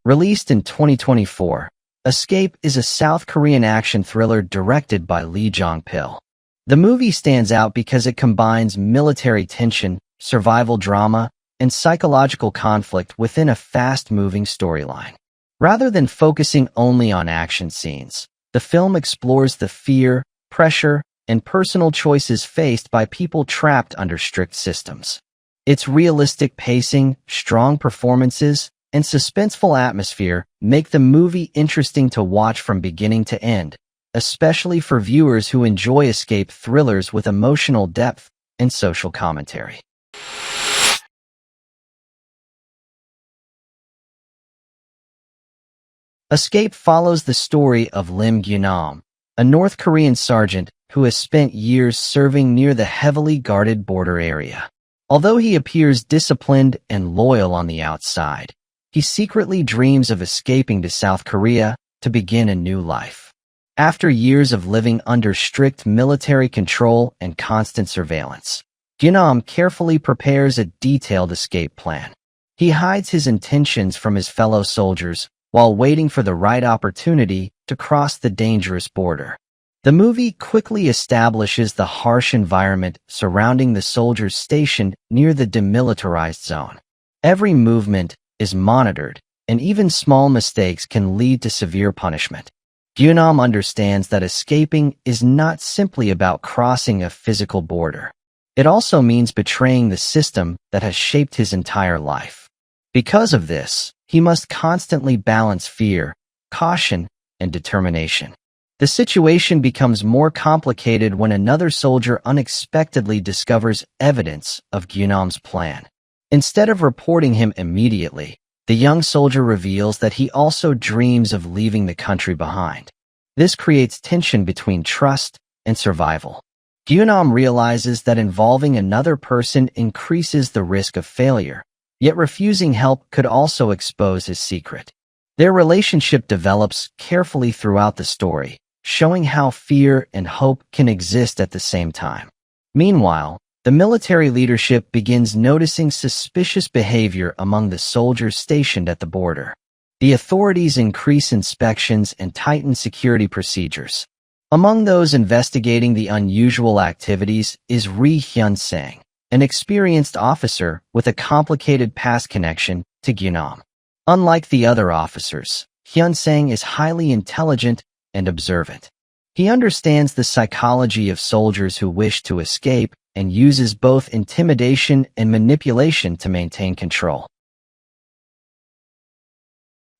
Released in 2024, Escape is a South Korean action thriller directed by Lee Jong-pil. The movie stands out because it combines military tension, survival drama, and psychological conflict within a fast-moving storyline. Rather than focusing only on action scenes, the film explores the fear, pressure, and personal choices faced by people trapped under strict systems. Its realistic pacing, strong performances, and suspenseful atmosphere make the movie interesting to watch from beginning to end, especially for viewers who enjoy escape thrillers with emotional depth and social commentary. Escape follows the story of Lim Gyu-nam, a North Korean sergeant who has spent years serving near the heavily guarded border area. Although he appears disciplined and loyal on the outside, he secretly dreams of escaping to South Korea to begin a new life. After years of living under strict military control and constant surveillance, Gyu-nam carefully prepares a detailed escape plan. He hides his intentions from his fellow soldiers while waiting for the right opportunity to cross the dangerous border. The movie quickly establishes the harsh environment surrounding the soldiers stationed near the demilitarized zone. Every movement is monitored, and even small mistakes can lead to severe punishment. Gyu-nam understands that escaping is not simply about crossing a physical border. It also means betraying the system that has shaped his entire life. Because of this, he must constantly balance fear, caution, and determination. The situation becomes more complicated when another soldier unexpectedly discovers evidence of Gyu-nam's plan. Instead of reporting him immediately, the young soldier reveals that he also dreams of leaving the country behind. This creates tension between trust and survival. Gyu-nam realizes that involving another person increases the risk of failure, yet refusing help could also expose his secret. Their relationship develops carefully throughout the story, showing how fear and hope can exist at the same time. Meanwhile, the military leadership begins noticing suspicious behavior among the soldiers stationed at the border. The authorities increase inspections and tighten security procedures. Among those investigating the unusual activities is Ri Hyun-sang, an experienced officer with a complicated past connection to Gyu-nam. Unlike the other officers, Hyun-sang is highly intelligent and observant. He understands the psychology of soldiers who wish to escape and uses both intimidation and manipulation to maintain control.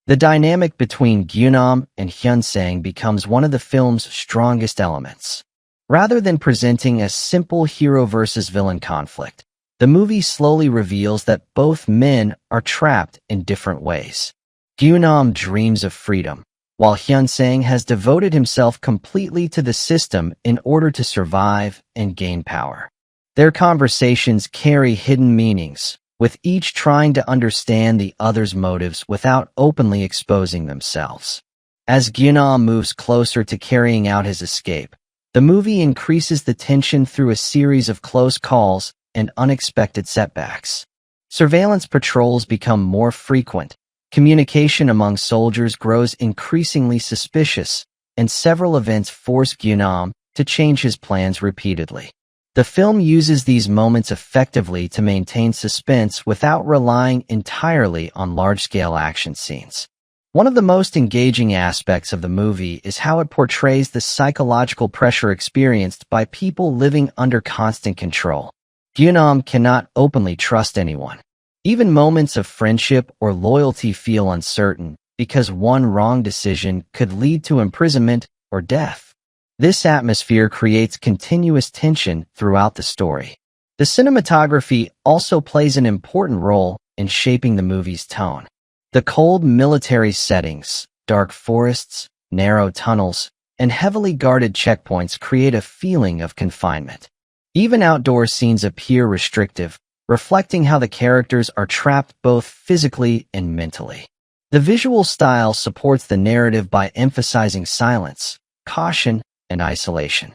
The dynamic between Gyu-nam and Hyun-sang becomes one of the film's strongest elements. Rather than presenting a simple hero versus villain conflict, the movie slowly reveals that both men are trapped in different ways. Gyu-nam dreams of freedom, while Hyun-sang has devoted himself completely to the system in order to survive and gain power. Their conversations carry hidden meanings, with each trying to understand the other's motives without openly exposing themselves. As Gyu-nam moves closer to carrying out his escape, the movie increases the tension through a series of close calls and unexpected setbacks. Surveillance patrols become more frequent, communication among soldiers grows increasingly suspicious, and several events force Gyu-nam to change his plans repeatedly. The film uses these moments effectively to maintain suspense without relying entirely on large-scale action scenes. One of the most engaging aspects of the movie is how it portrays the psychological pressure experienced by people living under constant control. Gyu-nam cannot openly trust anyone. Even moments of friendship or loyalty feel uncertain because one wrong decision could lead to imprisonment or death. This atmosphere creates continuous tension throughout the story. The cinematography also plays an important role in shaping the movie's tone. The cold military settings, dark forests, narrow tunnels, and heavily guarded checkpoints create a feeling of confinement. Even outdoor scenes appear restrictive, reflecting how the characters are trapped both physically and mentally. The visual style supports the narrative by emphasizing silence, caution, and isolation.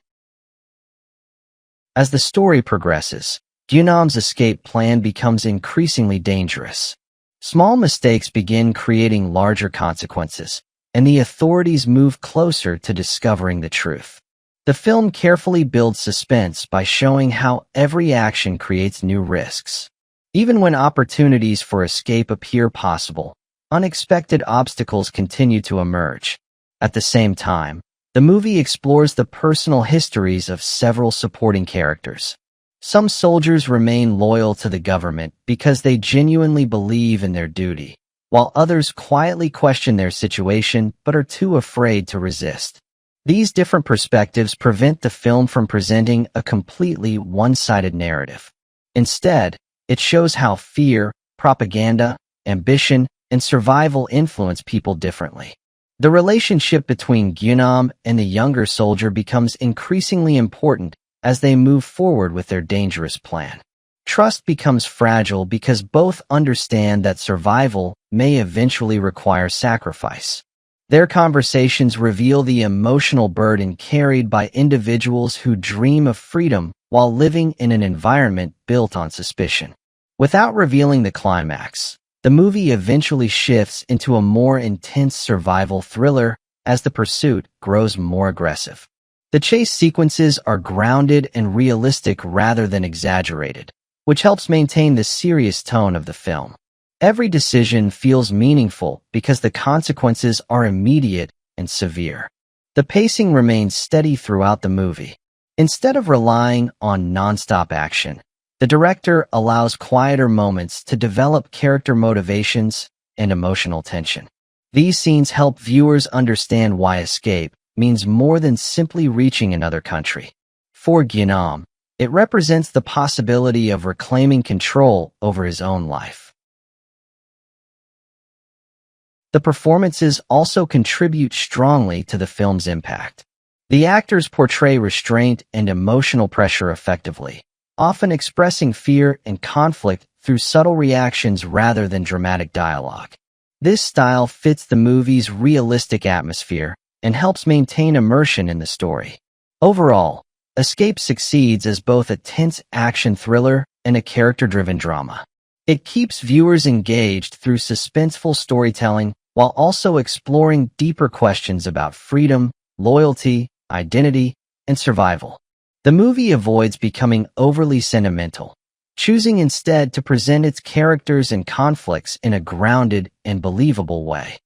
As the story progresses, Gyu-nam's escape plan becomes increasingly dangerous. Small mistakes begin creating larger consequences, and the authorities move closer to discovering the truth. The film carefully builds suspense by showing how every action creates new risks. Even when opportunities for escape appear possible, unexpected obstacles continue to emerge. At the same time, the movie explores the personal histories of several supporting characters. Some soldiers remain loyal to the government because they genuinely believe in their duty, while others quietly question their situation but are too afraid to resist. These different perspectives prevent the film from presenting a completely one-sided narrative. Instead, it shows how fear, propaganda, ambition, and survival influence people differently. The relationship between Gyu-nam and the younger soldier becomes increasingly important as they move forward with their dangerous plan. Trust becomes fragile because both understand that survival may eventually require sacrifice. Their conversations reveal the emotional burden carried by individuals who dream of freedom while living in an environment built on suspicion. Without revealing the climax, the movie eventually shifts into a more intense survival thriller as the pursuit grows more aggressive. The chase sequences are grounded and realistic rather than exaggerated, which helps maintain the serious tone of the film. Every decision feels meaningful because the consequences are immediate and severe. The pacing remains steady throughout the movie. Instead of relying on nonstop action, the director allows quieter moments to develop character motivations and emotional tension. These scenes help viewers understand why escape means more than simply reaching another country. For Gyu-nam, it represents the possibility of reclaiming control over his own life. The performances also contribute strongly to the film's impact. The actors portray restraint and emotional pressure effectively, often expressing fear and conflict through subtle reactions rather than dramatic dialogue. This style fits the movie's realistic atmosphere and helps maintain immersion in the story. Overall, Escape succeeds as both a tense action thriller and a character-driven drama. It keeps viewers engaged through suspenseful storytelling while also exploring deeper questions about freedom, loyalty, identity, and survival. The movie avoids becoming overly sentimental, choosing instead to present its characters and conflicts in a grounded and believable way.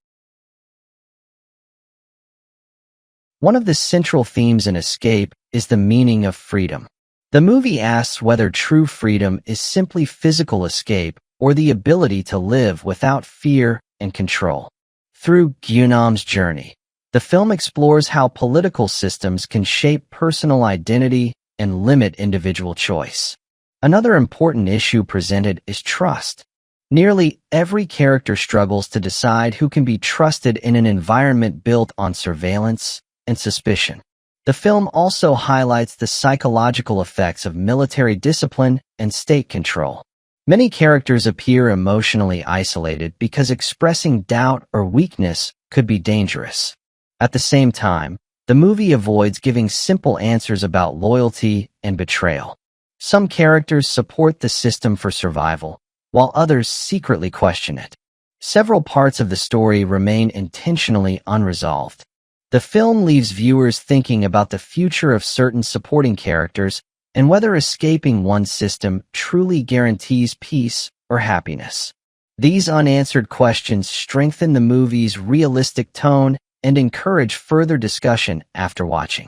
One of the central themes in Escape is the meaning of freedom. The movie asks whether true freedom is simply physical escape or the ability to live without fear and control. Through Gyu-nam's journey, the film explores how political systems can shape personal identity and limit individual choice. Another important issue presented is trust. Nearly every character struggles to decide who can be trusted in an environment built on surveillance and suspicion. The film also highlights the psychological effects of military discipline and state control. Many characters appear emotionally isolated because expressing doubt or weakness could be dangerous. At the same time, the movie avoids giving simple answers about loyalty and betrayal. Some characters support the system for survival, while others secretly question it. Several parts of the story remain intentionally unresolved. The film leaves viewers thinking about the future of certain supporting characters and whether escaping one system truly guarantees peace or happiness. These unanswered questions strengthen the movie's realistic tone and encourage further discussion after watching.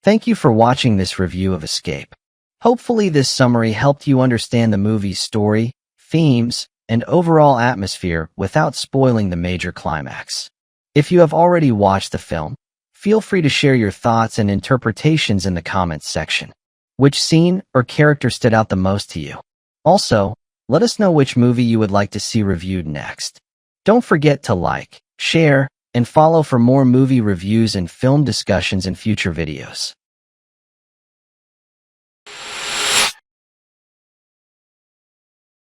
Thank you for watching this review of Escape. Hopefully this summary helped you understand the movie's story, themes, and overall atmosphere without spoiling the major climax. If you have already watched the film, feel free to share your thoughts and interpretations in the comments section. Which scene or character stood out the most to you? Also, let us know which movie you would like to see reviewed next. Don't forget to like, share, and follow for more movie reviews and film discussions in future videos.